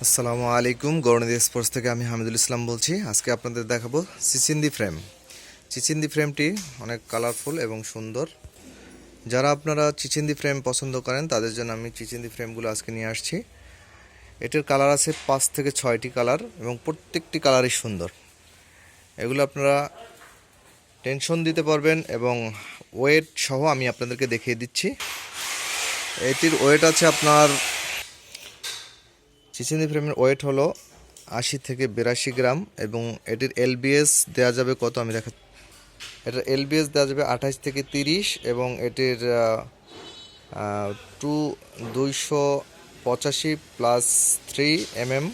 আসসালামু আলাইকুম। গৌরনিধি স্পোর্টস থেকে আমি হামিদুল ইসলাম বলছি। আজকে আপনাদের দেখাবো চিচিন্দি ফ্রেম। চিচিন্দি ফ্রেমটি অনেক কালারফুল এবং সুন্দর। যারা আপনারা চিচিন্দি ফ্রেম পছন্দ করেন তাদের জন্য আমি চিচিন্দি ফ্রেমগুলো আজকে নিয়ে আসছি। এটার কালার আছে 5 থেকে 6টি কালার এবং প্রত্যেকটি কালারই সুন্দর। এগুলো আপনারা টেনশন দিতে পারবেন এবং ওয়েট সহ আমি আপনাদেরকে দেখিয়ে দিচ্ছি। এটির ওয়েট আছে আপনার চিচিন্দি ফ্রেমের ওয়েট হলো 80 থেকে 82 গ্রাম এবং এটির এলবিএস দেওয়া যাবে কত আমি দেখা। এটার এলবিএস দেওয়া যাবে 28 থেকে 30 এবং এটির 285 প্লাস 3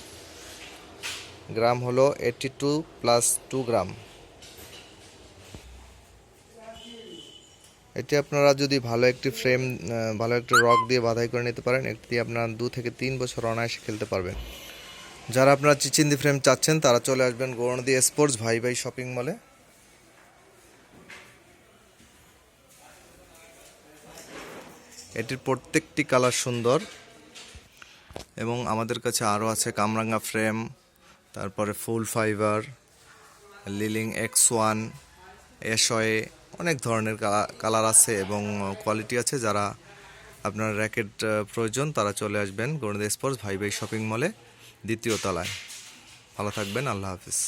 গ্রাম হলো 82 প্লাস 2 গ্রাম। এটি আপনারা যদি ভালো একটি ফ্রেম ভালো একটি রক দিয়ে বাঁধাই করে নিতে পারেন, এটি দিয়ে আপনারা 2 থেকে 3 বছর অনায়াসে খেলতে পারবেন। যারা আপনারা চিচিন্দি ফ্রেম চাচ্ছেন তারা চলে আসবেন গৌরনিধি স্পোর্টস ভাই ভাই শপিং মলে। এটির প্রত্যেকটি কালার সুন্দর এবং আমাদের কাছে আরও আছে কামরাঙ্গা ফ্রেম, তারপরে ফুল ফাইবার, লিলিং X1, এসওয়ে, অনেক ধরনের কালার আছে এবং কোয়ালিটি আছে। যারা আপনার র্যাকেট প্রয়োজন তারা চলে আসবেন গৌরনিধি স্পোর্টস ভাই ভাই শপিং মলে, দ্বিতীয় তলায়। ভালো থাকবেন, আল্লাহ হাফিজ।